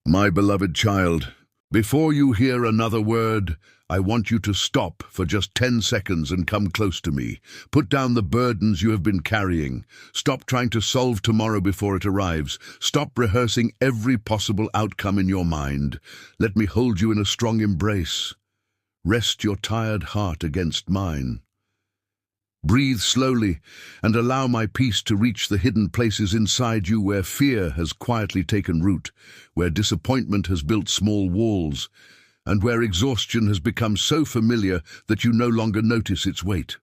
My beloved child, before you hear another word, I want you to stop for just 10 seconds and come close to me. Put down the burdens you have been carrying. Stop trying to solve tomorrow before it arrives. Stop rehearsing every possible outcome in your mind. Let me hold you in a strong embrace. Rest your tired heart against mine. Breathe slowly and allow my peace to reach the hidden places inside you where fear has quietly taken root, where disappointment has built small walls, and where exhaustion has become so familiar that you no longer notice its weight.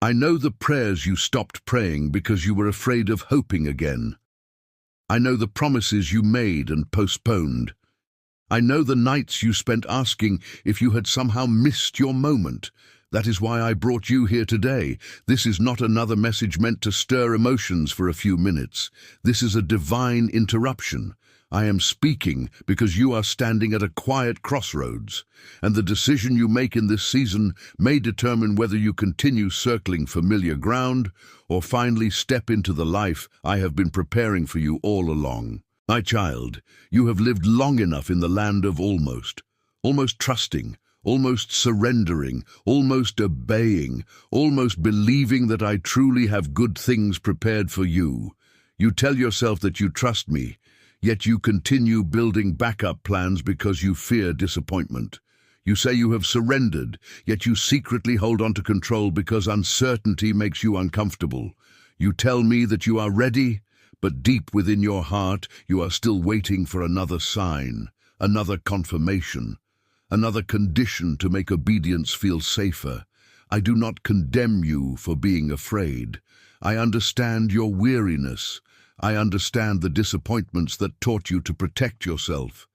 I know the prayers you stopped praying because you were afraid of hoping again. I know the promises you made and postponed. I know the nights you spent asking if you had somehow missed your moment. That is why I brought you here today. This is not another message meant to stir emotions for a few minutes. This is a divine interruption. I am speaking because you are standing at a quiet crossroads, and the decision you make in this season may determine whether you continue circling familiar ground or finally step into the life I have been preparing for you all along. My child, you have lived long enough in the land of almost trusting, almost surrendering, almost obeying, almost believing that I truly have good things prepared for you. You tell yourself that you trust me, yet you continue building backup plans because you fear disappointment. You say you have surrendered, yet you secretly hold on to control because uncertainty makes you uncomfortable. You tell me that you are ready, but deep within your heart you are still waiting for another sign, another confirmation, another condition to make obedience feel safer. I do not condemn you for being afraid. I understand your weariness. I understand the disappointments that taught you to protect yourself.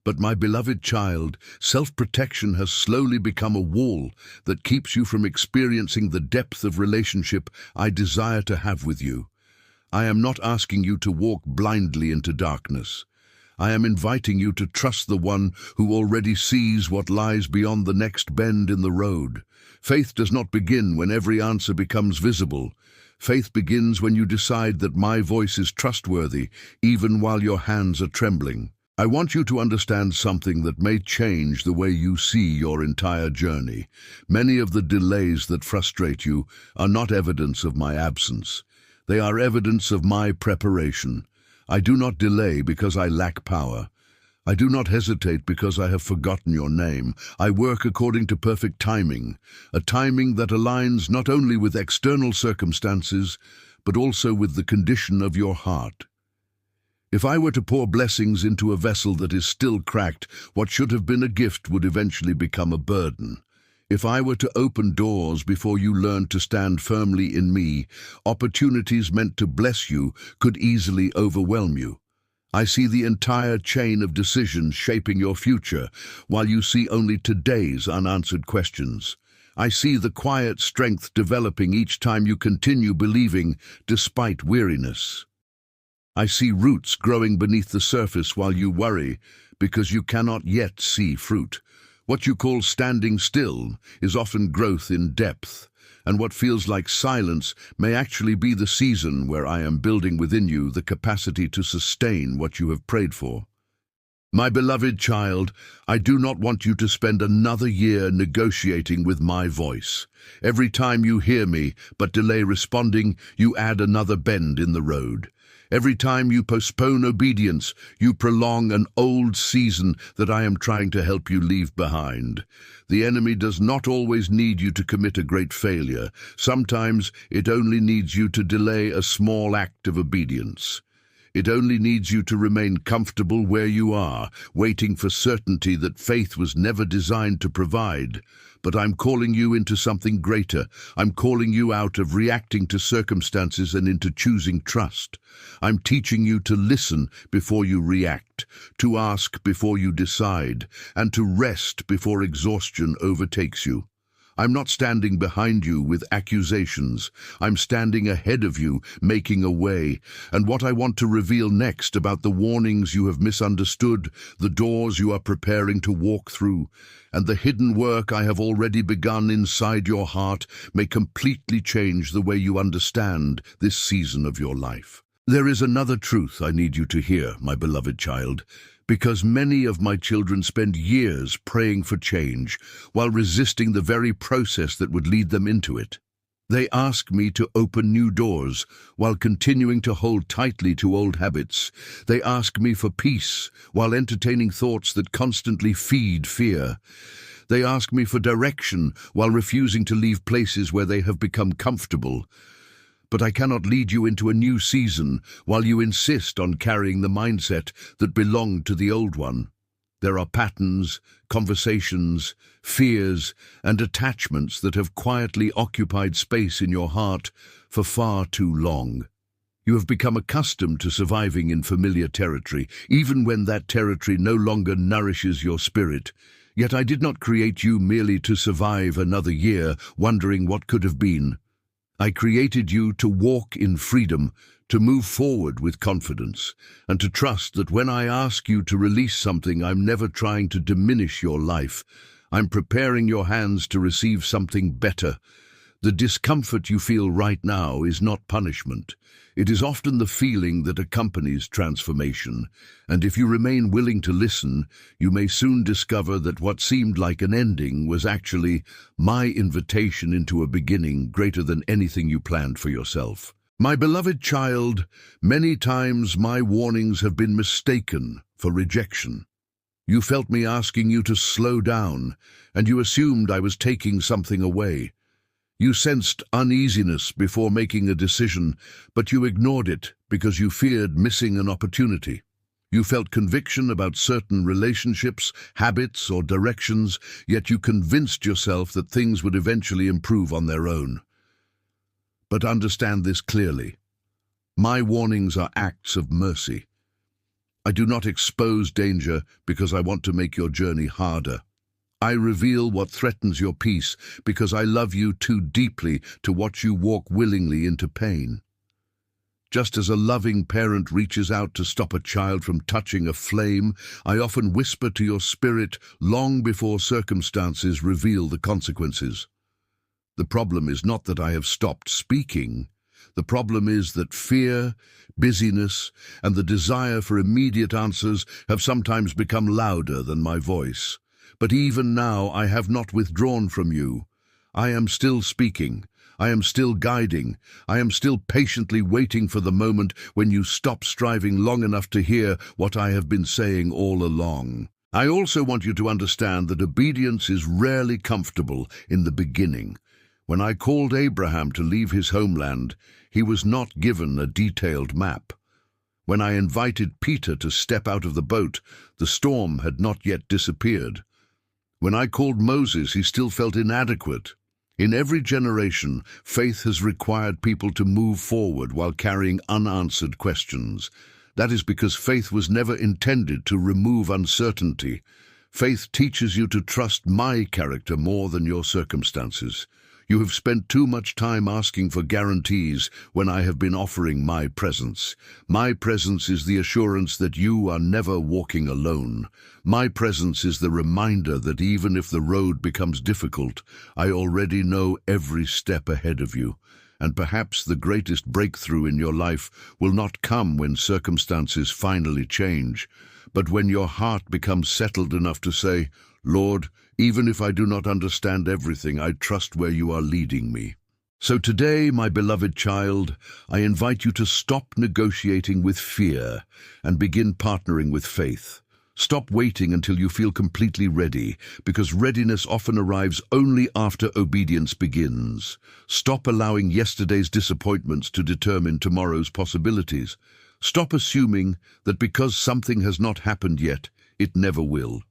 But my beloved child, self-protection has slowly become a wall that keeps you from experiencing the depth of relationship I desire to have with you. I am not asking you to walk blindly into darkness. I am inviting you to trust the one who already sees what lies beyond the next bend in the road. Faith does not begin when every answer becomes visible. Faith begins when you decide that my voice is trustworthy, even while your hands are trembling. I want you to understand something that may change the way you see your entire journey. Many of the delays that frustrate you are not evidence of my absence. They are evidence of my preparation. I do not delay because I lack power. I do not hesitate because I have forgotten your name. I work according to perfect timing, a timing that aligns not only with external circumstances, but also with the condition of your heart. If I were to pour blessings into a vessel that is still cracked, what should have been a gift would eventually become a burden. If I were to open doors before you learned to stand firmly in me, opportunities meant to bless you could easily overwhelm you. I see the entire chain of decisions shaping your future, while you see only today's unanswered questions. I see the quiet strength developing each time you continue believing, despite weariness. I see roots growing beneath the surface while you worry, because you cannot yet see fruit. What you call standing still is often growth in depth, and what feels like silence may actually be the season where I am building within you the capacity to sustain what you have prayed for. My beloved child, I do not want you to spend another year negotiating with my voice. Every time you hear me but delay responding, you add another bend in the road. Every time you postpone obedience, you prolong an old season that I am trying to help you leave behind. The enemy does not always need you to commit a great failure. Sometimes it only needs you to delay a small act of obedience. It only needs you to remain comfortable where you are, waiting for certainty that faith was never designed to provide. But I'm calling you into something greater. I'm calling you out of reacting to circumstances and into choosing trust. I'm teaching you to listen before you react, to ask before you decide, and to rest before exhaustion overtakes you. I'm not standing behind you with accusations. I'm standing ahead of you, making a way. And what I want to reveal next about the warnings you have misunderstood, the doors you are preparing to walk through, and the hidden work I have already begun inside your heart may completely change the way you understand this season of your life. There is another truth I need you to hear, my beloved child, because many of my children spend years praying for change while resisting the very process that would lead them into it. They ask me to open new doors while continuing to hold tightly to old habits. They ask me for peace while entertaining thoughts that constantly feed fear. They ask me for direction while refusing to leave places where they have become comfortable. But I cannot lead you into a new season while you insist on carrying the mindset that belonged to the old one. There are patterns, conversations, fears, and attachments that have quietly occupied space in your heart for far too long. You have become accustomed to surviving in familiar territory, even when that territory no longer nourishes your spirit. Yet I did not create you merely to survive another year, wondering what could have been. I created you to walk in freedom, to move forward with confidence, and to trust that when I ask you to release something, I'm never trying to diminish your life. I'm preparing your hands to receive something better. The discomfort you feel right now is not punishment. It is often the feeling that accompanies transformation, and if you remain willing to listen, you may soon discover that what seemed like an ending was actually my invitation into a beginning greater than anything you planned for yourself. My beloved child, many times my warnings have been mistaken for rejection. You felt me asking you to slow down, and you assumed I was taking something away. You sensed uneasiness before making a decision, but you ignored it because you feared missing an opportunity. You felt conviction about certain relationships, habits, or directions, yet you convinced yourself that things would eventually improve on their own. But understand this clearly. My warnings are acts of mercy. I do not expose danger because I want to make your journey harder. I reveal what threatens your peace because I love you too deeply to watch you walk willingly into pain. Just as a loving parent reaches out to stop a child from touching a flame, I often whisper to your spirit long before circumstances reveal the consequences. The problem is not that I have stopped speaking. The problem is that fear, busyness, and the desire for immediate answers have sometimes become louder than my voice. But even now I have not withdrawn from you. I am still speaking. I am still guiding. I am still patiently waiting for the moment when you stop striving long enough to hear what I have been saying all along. I also want you to understand that obedience is rarely comfortable in the beginning. When I called Abraham to leave his homeland, he was not given a detailed map. When I invited Peter to step out of the boat, the storm had not yet disappeared. When I called Moses, he still felt inadequate. In every generation, faith has required people to move forward while carrying unanswered questions. That is because faith was never intended to remove uncertainty. Faith teaches you to trust my character more than your circumstances. You have spent too much time asking for guarantees when I have been offering my presence. My presence is the assurance that you are never walking alone. My presence is the reminder that even if the road becomes difficult, I already know every step ahead of you. And perhaps the greatest breakthrough in your life will not come when circumstances finally change, but when your heart becomes settled enough to say, Lord, even if I do not understand everything, I trust where you are leading me. So today, my beloved child, I invite you to stop negotiating with fear and begin partnering with faith. Stop waiting until you feel completely ready, because readiness often arrives only after obedience begins. Stop allowing yesterday's disappointments to determine tomorrow's possibilities. Stop assuming that because something has not happened yet, it never will.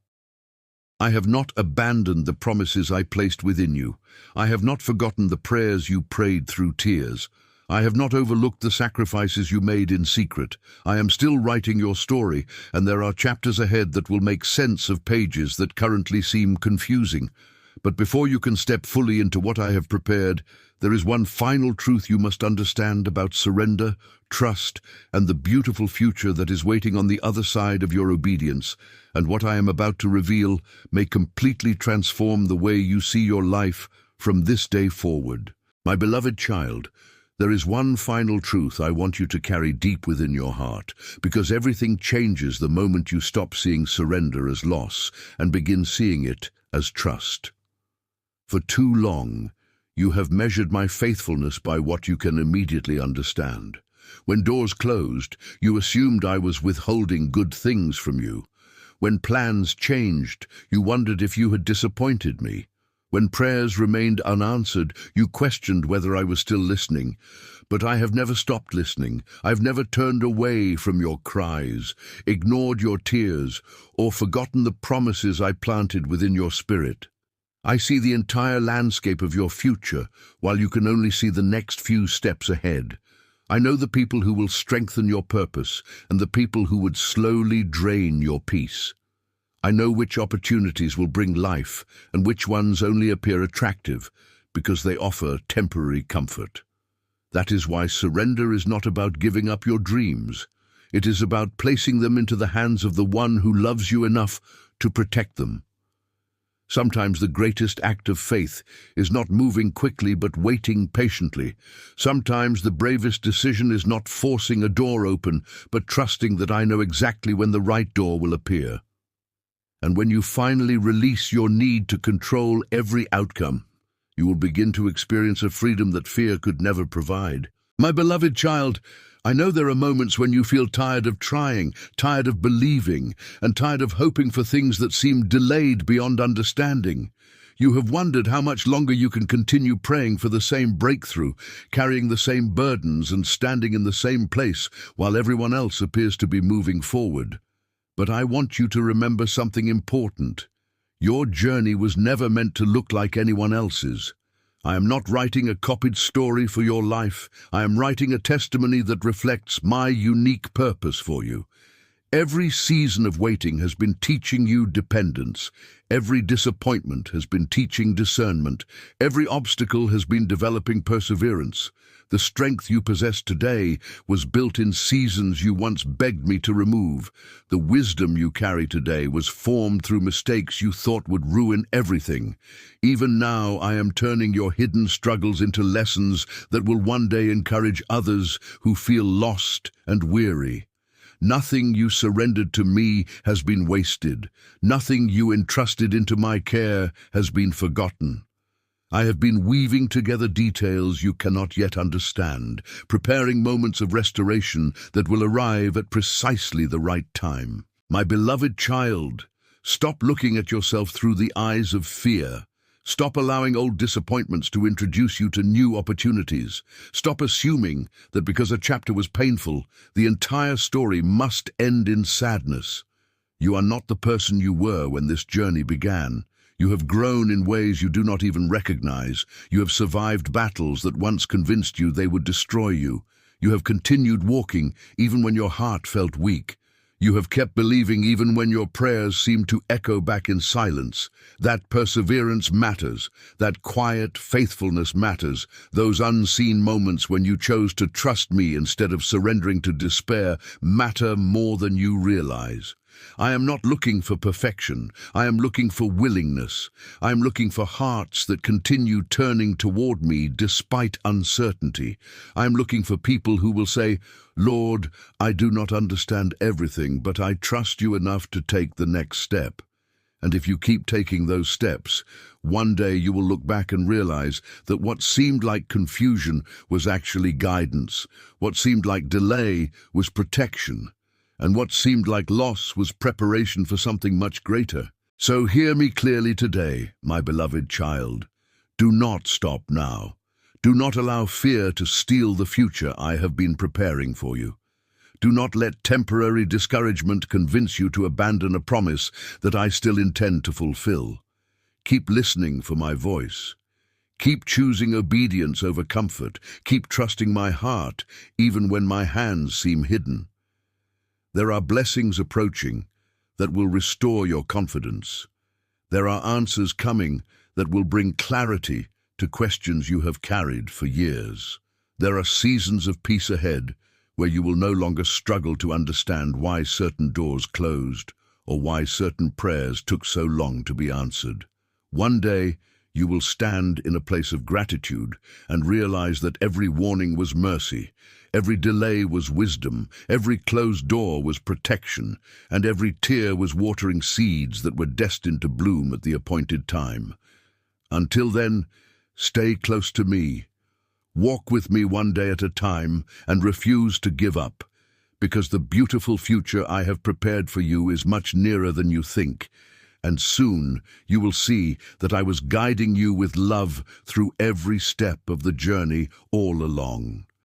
I have not abandoned the promises I placed within you. I have not forgotten the prayers you prayed through tears. I have not overlooked the sacrifices you made in secret. I am still writing your story, and there are chapters ahead that will make sense of pages that currently seem confusing. But before you can step fully into what I have prepared, there is one final truth you must understand about surrender, trust, and the beautiful future that is waiting on the other side of your obedience. And what I am about to reveal may completely transform the way you see your life from this day forward. My beloved child, There is one final truth I want you to carry deep within your heart, because everything changes the moment you stop seeing surrender as loss and begin seeing it as trust. For too long, you have measured my faithfulness by what you can immediately understand. When doors closed, you assumed I was withholding good things from you. When plans changed, you wondered if you had disappointed me. When prayers remained unanswered, you questioned whether I was still listening. But I have never stopped listening. I've never turned away from your cries, ignored your tears, or forgotten the promises I planted within your spirit. I see the entire landscape of your future, while you can only see the next few steps ahead. I know the people who will strengthen your purpose and the people who would slowly drain your peace. I know which opportunities will bring life and which ones only appear attractive because they offer temporary comfort. That is why surrender is not about giving up your dreams. It is about placing them into the hands of the one who loves you enough to protect them. Sometimes the greatest act of faith is not moving quickly but waiting patiently. Sometimes the bravest decision is not forcing a door open but trusting that I know exactly when the right door will appear. And when you finally release your need to control every outcome, you will begin to experience a freedom that fear could never provide. My beloved child, I know there are moments when you feel tired of trying, tired of believing, and tired of hoping for things that seem delayed beyond understanding. You have wondered how much longer you can continue praying for the same breakthrough, carrying the same burdens and standing in the same place while everyone else appears to be moving forward. But I want you to remember something important. Your journey was never meant to look like anyone else's. I am not writing a copied story for your life. I am writing a testimony that reflects my unique purpose for you. Every season of waiting has been teaching you dependence. Every disappointment has been teaching discernment. Every obstacle has been developing perseverance. The strength you possess today was built in seasons you once begged me to remove. The wisdom you carry today was formed through mistakes you thought would ruin everything. Even now, I am turning your hidden struggles into lessons that will one day encourage others who feel lost and weary. Nothing you surrendered to me has been wasted. Nothing you entrusted into my care has been forgotten. I have been weaving together details you cannot yet understand, preparing moments of restoration that will arrive at precisely the right time. My beloved child, stop looking at yourself through the eyes of fear. Stop allowing old disappointments to introduce you to new opportunities. Stop assuming that because a chapter was painful, the entire story must end in sadness. You are not the person you were when this journey began. You have grown in ways you do not even recognize. You have survived battles that once convinced you they would destroy you. You have continued walking even when your heart felt weak. You have kept believing even when your prayers seemed to echo back in silence. That perseverance matters. That quiet faithfulness matters. Those unseen moments when you chose to trust me instead of surrendering to despair matter more than you realize. I am not looking for perfection. I am looking for willingness. I am looking for hearts that continue turning toward me despite uncertainty. I am looking for people who will say, Lord, I do not understand everything, but I trust you enough to take the next step. And if you keep taking those steps, one day you will look back and realize that what seemed like confusion was actually guidance. What seemed like delay was protection. And what seemed like loss was preparation for something much greater. So hear me clearly today, my beloved child. Do not stop now. Do not allow fear to steal the future I have been preparing for you. Do not let temporary discouragement convince you to abandon a promise that I still intend to fulfill. Keep listening for my voice. Keep choosing obedience over comfort. Keep trusting my heart, even when my hands seem hidden. There are blessings approaching that will restore your confidence. There are answers coming that will bring clarity to questions you have carried for years. There are seasons of peace ahead where you will no longer struggle to understand why certain doors closed or why certain prayers took so long to be answered. One day, You will stand in a place of gratitude and realize that every warning was mercy, every delay was wisdom, every closed door was protection, and every tear was watering seeds that were destined to bloom at the appointed time. Until then, stay close to me. Walk with me one day at a time and refuse to give up, because the beautiful future I have prepared for you is much nearer than you think. And soon you will see that I was guiding you with love through every step of the journey all along.